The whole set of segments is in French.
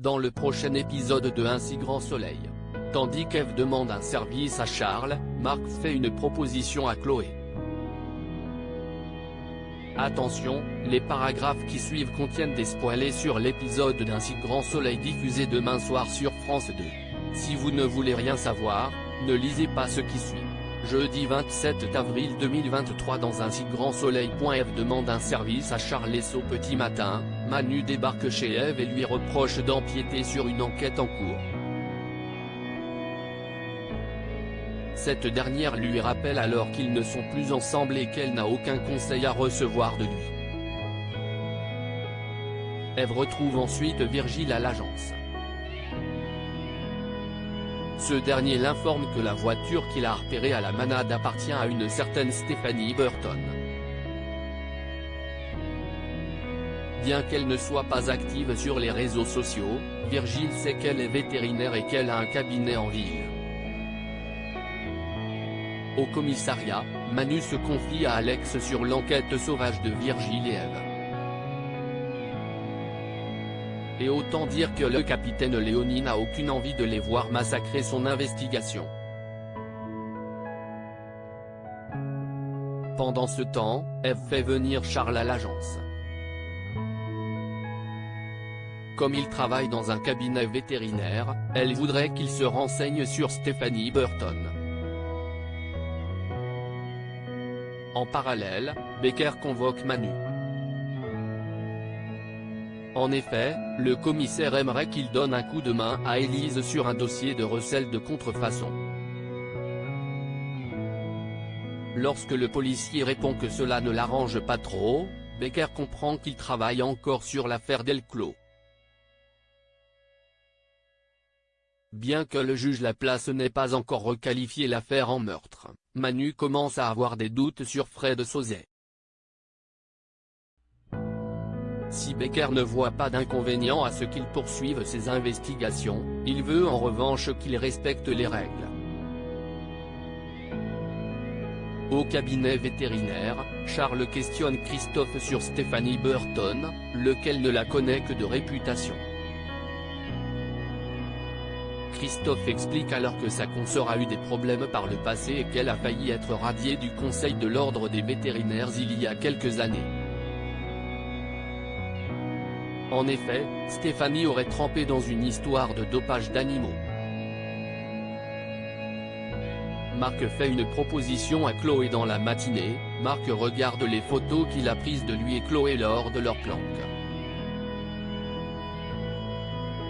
dans le prochain épisode de Un si grand soleil. Tandis qu'Eve demande un service à Charles, Marc fait une proposition à Chloé. Attention, les paragraphes qui suivent contiennent des spoilers sur l'épisode d'Un si grand soleil diffusé demain soir sur France 2. Si vous ne voulez rien savoir, ne lisez pas ce qui suit. Jeudi 27 avril 2023 dans Un si grand soleil. Eve demande un service à Charles et au petit matin, Manu débarque chez Eve et lui reproche d'empiéter sur une enquête en cours. Cette dernière lui rappelle alors qu'ils ne sont plus ensemble et qu'elle n'a aucun conseil à recevoir de lui. Eve retrouve ensuite Virgile à l'agence. Ce dernier l'informe que la voiture qu'il a repérée à la manade appartient à une certaine Stephanie Burton. Bien qu'elle ne soit pas active sur les réseaux sociaux, Virgile sait qu'elle est vétérinaire et qu'elle a un cabinet en ville. Au commissariat, Manu se confie à Alex sur l'enquête sauvage de Virgile et Eve. Et autant dire que le capitaine Léonie n'a aucune envie de les voir massacrer son investigation. Pendant ce temps, Eve fait venir Charles à l'agence. Comme il travaille dans un cabinet vétérinaire, elle voudrait qu'il se renseigne sur Stephanie Burton. En parallèle, Becker convoque Manu. En effet, le commissaire aimerait qu'il donne un coup de main à Élise sur un dossier de recel de contrefaçon. Lorsque le policier répond que cela ne l'arrange pas trop, Becker comprend qu'il travaille encore sur l'affaire Delclos. Bien que le juge Laplace n'ait pas encore requalifié l'affaire en meurtre, Manu commence à avoir des doutes sur Fred Sauzet. Si Becker ne voit pas d'inconvénient à ce qu'il poursuive ses investigations, il veut en revanche qu'il respecte les règles. Au cabinet vétérinaire, Charles questionne Christophe sur Stephanie Burton, lequel ne la connaît que de réputation. Christophe explique alors que sa consoeur a eu des problèmes par le passé et qu'elle a failli être radiée du Conseil de l'Ordre des vétérinaires il y a quelques années. En effet, Stephanie aurait trempé dans une histoire de dopage d'animaux. Marc fait une proposition à Chloé dans la matinée. Marc regarde les photos qu'il a prises de lui et Chloé lors de leur planque.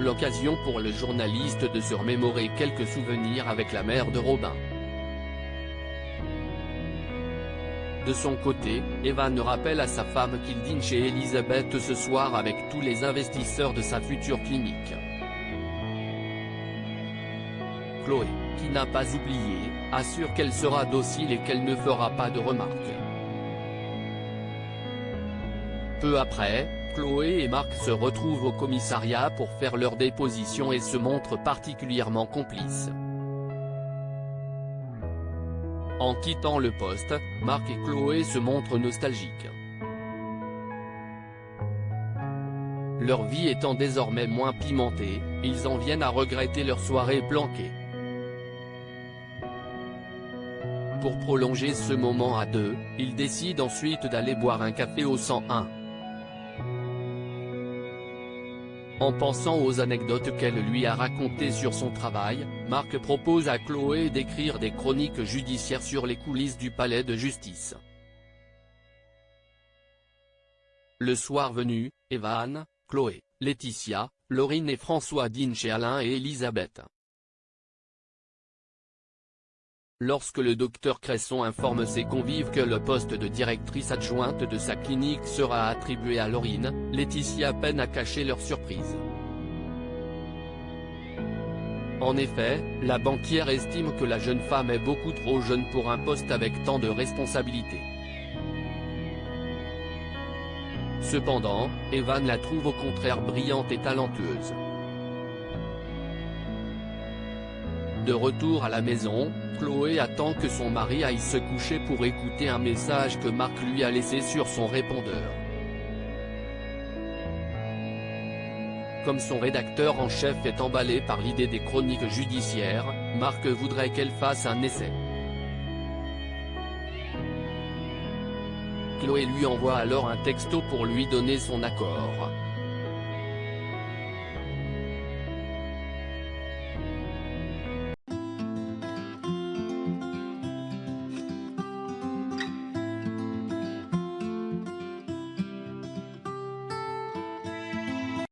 L'occasion pour le journaliste de se remémorer quelques souvenirs avec la mère de Robin. De son côté, Evan rappelle à sa femme qu'il dîne chez Elisabeth ce soir avec tous les investisseurs de sa future clinique. Chloé, qui n'a pas oublié, assure qu'elle sera docile et qu'elle ne fera pas de remarques. Peu après, Chloé et Marc se retrouvent au commissariat pour faire leur déposition et se montrent particulièrement complices. En quittant le poste, Marc et Chloé se montrent nostalgiques. Leur vie étant désormais moins pimentée, ils en viennent à regretter leur soirée planquée. Pour prolonger ce moment à deux, ils décident ensuite d'aller boire un café au 101. En pensant aux anecdotes qu'elle lui a racontées sur son travail, Marc propose à Chloé d'écrire des chroniques judiciaires sur les coulisses du palais de justice. Le soir venu, Evan, Chloé, Laetitia, Laurine et François dînent chez Alain et Elisabeth. Lorsque le docteur Cresson informe ses convives que le poste de directrice adjointe de sa clinique sera attribué à Laurine, Laetitia peine à cacher leur surprise. En effet, la banquière estime que la jeune femme est beaucoup trop jeune pour un poste avec tant de responsabilités. Cependant, Evan la trouve au contraire brillante et talentueuse. De retour à la maison, Chloé attend que son mari aille se coucher pour écouter un message que Marc lui a laissé sur son répondeur. Comme son rédacteur en chef est emballé par l'idée des chroniques judiciaires, Marc voudrait qu'elle fasse un essai. Chloé lui envoie alors un texto pour lui donner son accord.